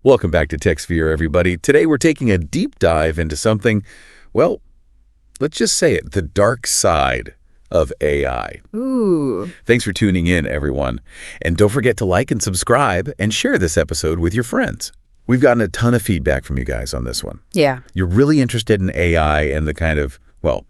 Welcome back to TechSphere, everybody. Today we're taking a deep dive into something, well, let's just say it, the dark side of AI. Ooh. Thanks for tuning in, everyone. And don't forget to like and subscribe and share this episode with your friends. We've gotten a ton of feedback from you guys on this one. Yeah. You're really interested in AI and the kind of, well,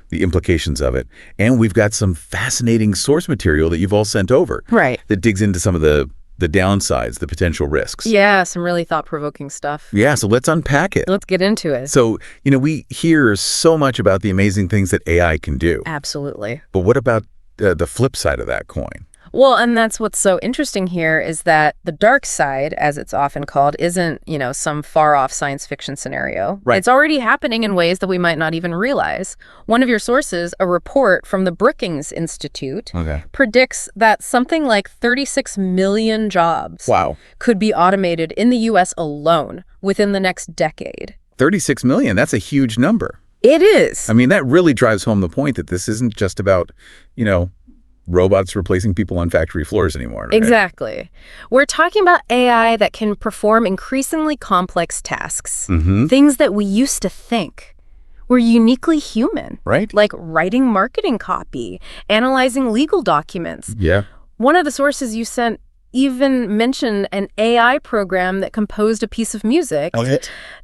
the implications of it. And we've got some fascinating source material that you've all sent over. Right. That digs into some of the downsides, the potential risks. Yeah, some really thought-provoking stuff. Yeah, so let's unpack it. Let's get into it. So, we hear so much about the amazing things that AI can do. Absolutely. But what about the flip side of that coin? Well, and that's what's so interesting here is that the dark side, as it's often called, isn't, some far-off science fiction scenario. Right. It's already happening in ways that we might not even realize. One of your sources, a report from the Brookings Institute, predicts that something like 36 million jobs could be automated in the U.S. alone within the next decade. 36 million, that's a huge number. It is. I mean, that really drives home the point that this isn't just about, robots replacing people on factory floors anymore. Right? Exactly. We're talking about AI that can perform increasingly complex tasks, things that we used to think were uniquely human. Right. Like writing marketing copy, analyzing legal documents. Yeah. One of the sources you sent even mentioned an AI program that composed a piece of music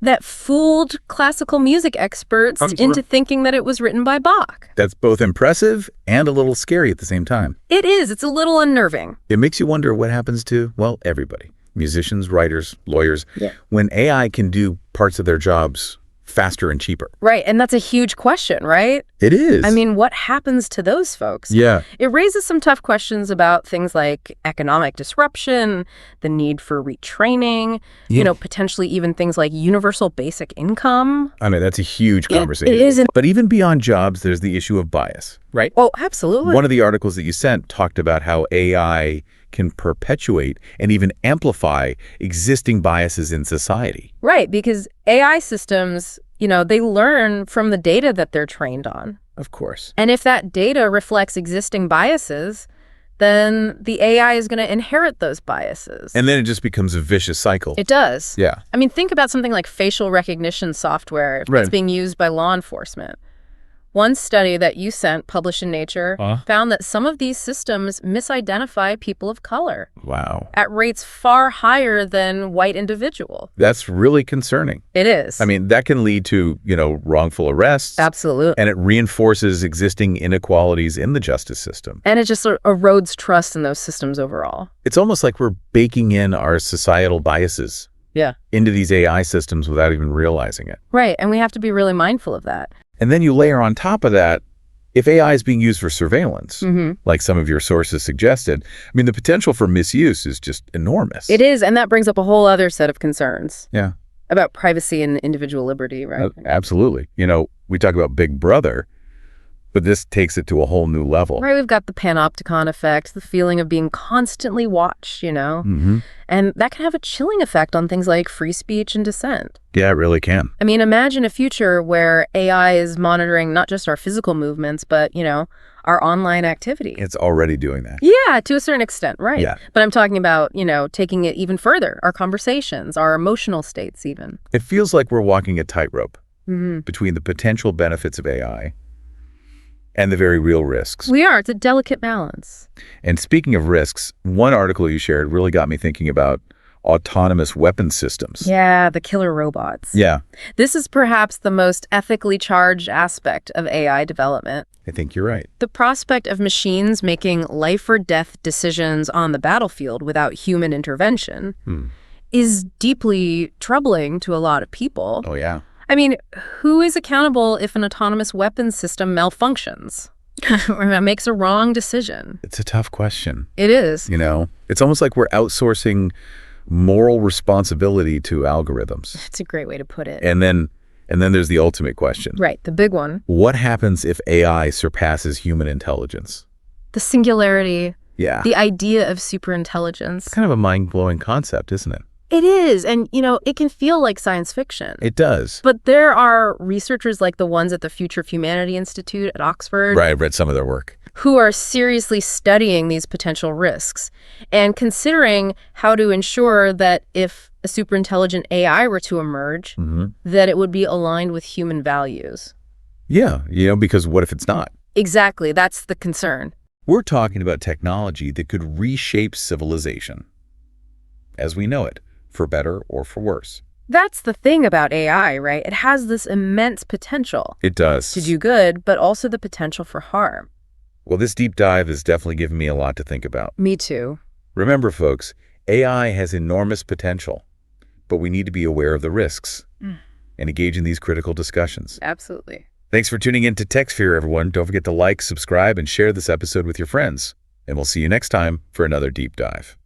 that fooled classical music experts into thinking that it was written by Bach. That's both impressive and a little scary at the same time. It is. It's a little unnerving. It makes you wonder what happens to, well, everybody. Musicians, writers, lawyers. Yeah. When AI can do parts of their jobs faster and cheaper. Right, and that's a huge question, right? It is. I mean, what happens to those folks? Yeah. It raises some tough questions about things like economic disruption, the need for retraining, potentially even things like universal basic income. I mean, that's a huge conversation. It is. But even beyond jobs, there's the issue of bias, right? Oh, absolutely. One of the articles that you sent talked about how AI can perpetuate and even amplify existing biases in society. Right, because AI systems, they learn from the data that they're trained on. Of course. And if that data reflects existing biases, then the AI is going to inherit those biases. And then it just becomes a vicious cycle. It does. Yeah. I mean, think about something like facial recognition software that's being used by law enforcement. One study that you sent, published in Nature, found that some of these systems misidentify people of color. Wow. At rates far higher than white individuals. That's really concerning. It is. I mean, that can lead to, wrongful arrests. Absolutely. And it reinforces existing inequalities in the justice system. And it just erodes trust in those systems overall. It's almost like we're baking in our societal biases into these AI systems without even realizing it. Right. And we have to be really mindful of that. And then you layer on top of that, if AI is being used for surveillance, like some of your sources suggested, I mean, the potential for misuse is just enormous. It is, and that brings up a whole other set of concerns. Yeah. About privacy and individual liberty, right? Absolutely. We talk about Big Brother, but this takes it to a whole new level. Right, we've got the panopticon effect, the feeling of being constantly watched, And that can have a chilling effect on things like free speech and dissent. Yeah, it really can. I mean, imagine a future where AI is monitoring not just our physical movements, but, our online activity. It's already doing that. Yeah, to a certain extent, right. Yeah. But I'm talking about, taking it even further, our conversations, our emotional states even. It feels like we're walking a tightrope between the potential benefits of AI and the very real risks. We are. It's a delicate balance. And speaking of risks, one article you shared really got me thinking about autonomous weapon systems. Yeah, the killer robots. Yeah. This is perhaps the most ethically charged aspect of AI development. I think you're right. The prospect of machines making life or death decisions on the battlefield without human intervention is deeply troubling to a lot of people. Oh, yeah. I mean, who is accountable if an autonomous weapons system malfunctions or makes a wrong decision? It's a tough question. It is. It's almost like we're outsourcing moral responsibility to algorithms. It's a great way to put it. And then there's the ultimate question. Right, the big one. What happens if AI surpasses human intelligence? The singularity. Yeah. The idea of superintelligence. It's kind of a mind-blowing concept, isn't it? It is. And, it can feel like science fiction. It does. But there are researchers like the ones at the Future of Humanity Institute at Oxford. Right, I've read some of their work. who are seriously studying these potential risks and considering how to ensure that if a superintelligent AI were to emerge, that it would be aligned with human values. Yeah, because what if it's not? Exactly, that's the concern. We're talking about technology that could reshape civilization as we know it, for better or for worse. That's the thing about AI, right? It has this immense potential. It does. To do good, but also the potential for harm. Well, this deep dive has definitely given me a lot to think about. Me too. Remember, folks, AI has enormous potential, but we need to be aware of the risks and engage in these critical discussions. Absolutely. Thanks for tuning in to TechSphere, everyone. Don't forget to like, subscribe, and share this episode with your friends. And we'll see you next time for another deep dive.